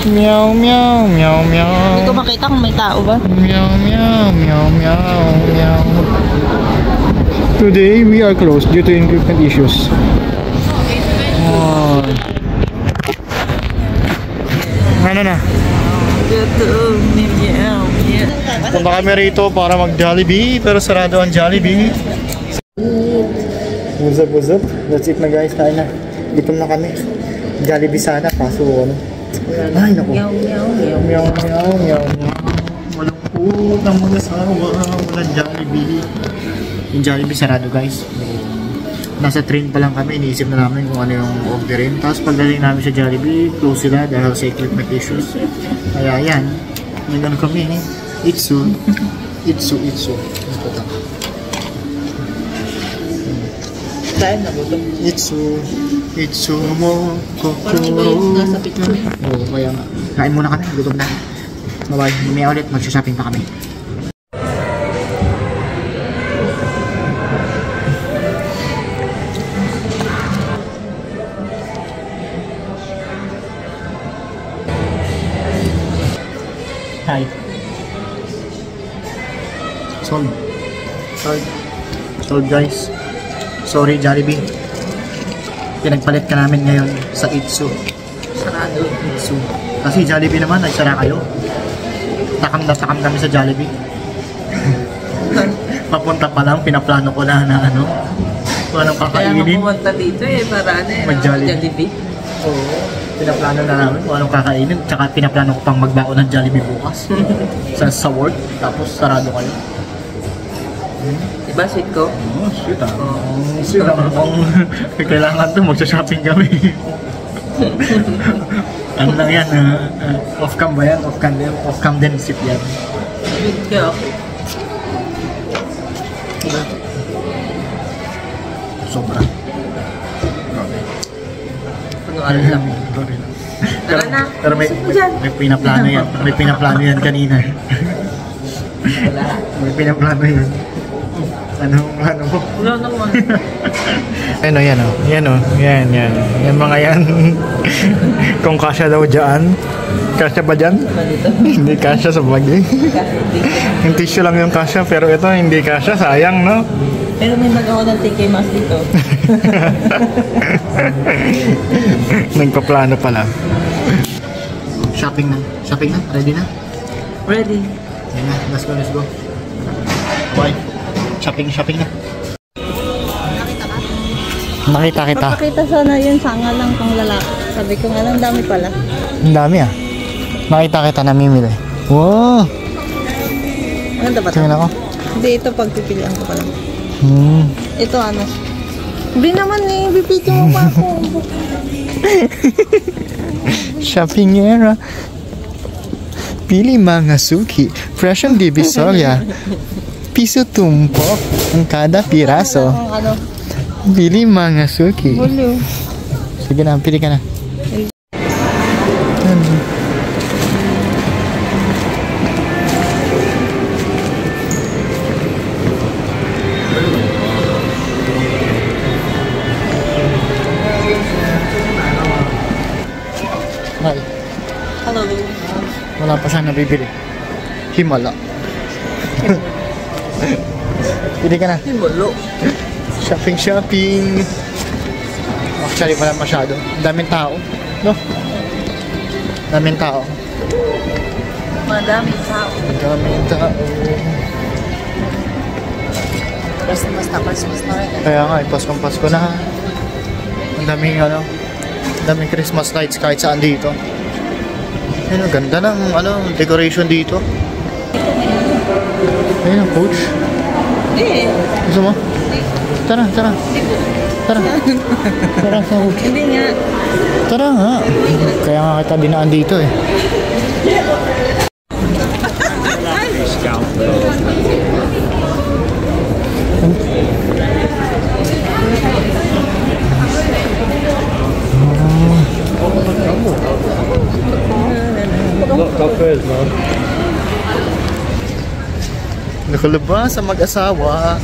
Meow, meow, meow, meow. Hindi ko makita kung may tao ba. Meow, meow, meow, meow, meow. Today we are closed due to equipment issues. Oh. Ano na? Punta kami rito para mag Jollibee pero sarado ang Jollibee. What's up, what's up? That's it na guys, kain na. Gutom na kami. Jollibee sana, kaso ano. Ay, naku. Meow, meow, meow. Meow, meow, meow, meow. Walang po ng mga asawa. Walang Jollibee. Yung Jollibee sarado guys. Nasa train pa lang kami. Iniisip na namin kung ano yung orderin. Tapos pagdating namin sa Jollibee, close sila dahil sa equipment issues. Kaya yan. May gano'n kami. Itsu. Itsu, itsu. Ito ta. Dahil nagutom. Itsu. Itsu mo. Kokoro. Parang iba yung nasa picture. Oo, kaya nga. Kain muna kami. Gutom na. Bye-bye. Mamaya ulit. Magsha-shopping pa kami. Hi. Sold. Sold. Sold guys. Sorry Jollibee. Pinagpalit ka namin ngayon sa Itsu. Sarado. Itsu. Kasi Jollibee naman, nagsara kayo. Takam na takam kami sa Jollibee. Papunta pa lang, pinaplano ko na ano. Kung anong Kaya kakainin. nga pumunta dito para ano eh. Mag-Jollibee. Oo. Pinaplano na namin kung anong kakainin. Tsaka pinaplano ko pang magbaon ng Jollibee bukas. sa work. Tapos sarado kayo. Diba sweet ko? Oh, sweet ah. Sweet ah. Kailangan to, magsha-shopping kami. Ano lang yan? Off-cam ba yan? Off-cam din sip yan. Sweet ko. Sobra. Ano lang. Pero, Tara na. pero may pinaplano yan. May pinaplano yan kanina. May pinaplano yan. Ano mo? Wala naman. Ano yan o? Yan o. Yan. Yan mga yan. Kung kasya daw dyan. Kasya ba dyan? Hindi kasya sa bag eh. Yung tissue lang yung kasya. Pero ito hindi kasya. Sayang no? Pero may mag-ako ng TK Mas dito. Nagpaplano pala. Shopping na. Shopping na? Ready na? Ready. Yan na. Let's go. Bye. Shopping na. Nakita kita. Papakita sana yun, sanga lang pang lalaki. Sabi ko nga lang, dami pala. Ang dami ah. Nakita kita namimili. Wow! Ano dapat? Tingnan ako. Hindi, ito pagpipilian ko pala. Ito ano? Hindi naman eh, bipiti mo pa ako. Shopping era. Pili mga suki. Fresh ang Divisoria. Piso tumpok ang kada piraso. Ano? Pili mga suki. Hulo. Sige na, pili ka na. Hi. Hello. Wala pa siya nabibili. Himala. Pili ka na. Himalo. Shopping. Actually, wala masyado. Daming tao. No? Daming tao. Madaming tao. Christmas na rin. Kaya nga, Pasko na. Ang daming Christmas lights kahit saan dito. Ayun, ang ganda ng decoration dito. Ayun ang coach. Hindi. Gusto mo? Tara. Tara sa coach. Hindi nga. Tara nga. Kaya nga kita dinaan dito eh. Nakalabas sa mag-asawa.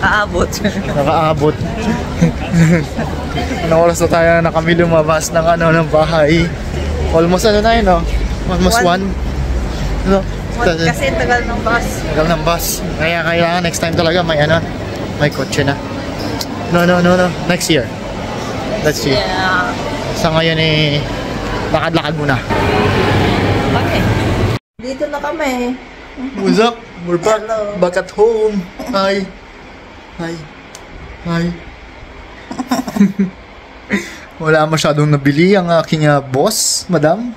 Nakaabot. Anong oras na tayo na kami lumabas ng ng bahay? Almost ano na yun, no? Almost One. 1. No? Kasi ang tagal ng bus. Tagal ng bus. Kaya kailangan next time talaga may ano, may kotse na. No. Next year. Let's see. Yeah. Sa ngayon eh, lakad-lakad muna. Okay. Dito na kami. What's up? We're back. Hello. Back at home. Hi. Wala masyadong nabili ang aking boss, madam.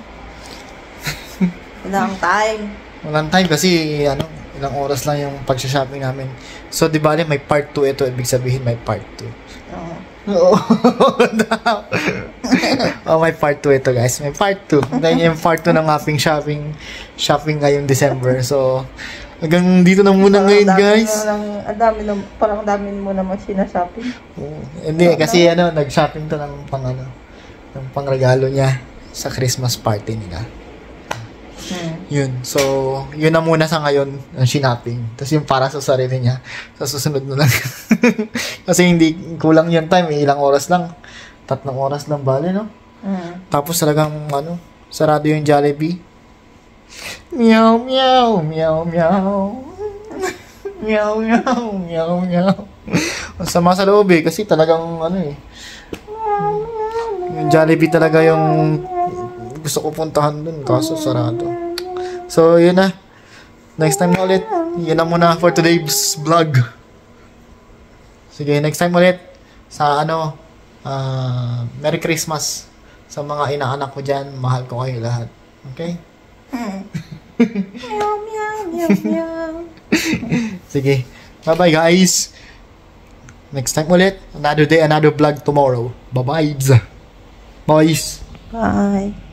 Wala akong time. Walang time kasi ano, ilang oras lang yung pag-shopping namin. So, di ba may part 2 ito. Ibig sabihin may part 2. Oo. Oo. Oh, may part 2 ito, guys. May part 2. Dahil yung part 2 ng aking shopping ngayong December. So, hanggang dito na muna ngayon, guys. Parang dami mo naman sinashopping. Oo. Hindi, kasi ano, nag-shopping to ng pangregalo niya sa Christmas party nila. Yun. So, yun na muna sa ngayon ang shopping. Tapos yung para sa sarili niya, sa susunod na lang. Kasi hindi kulang yung time. Ilang oras lang. 3 oras lang bale, no? Tapos talagang, ano, sarado yung Jollibee. Meow, meow, meow, meow. Meow, meow, meow, meow. Ang sama sa loob eh. Kasi talagang, ano eh. Yung Jollibee talaga yung gusto ko puntahan dun. Kaso sarado. So, yun na. Next time na ulit. Yun na muna for today's vlog. Sige, next time ulit. Sa ano, Merry Christmas. Sa mga inaanak ko dyan, mahal ko kayo lahat. Okay? Meow, meow, meow, meow. Sige. Bye-bye, guys. Next time ulit. Another day, another vlog tomorrow. Bye-bye. Boys. Bye.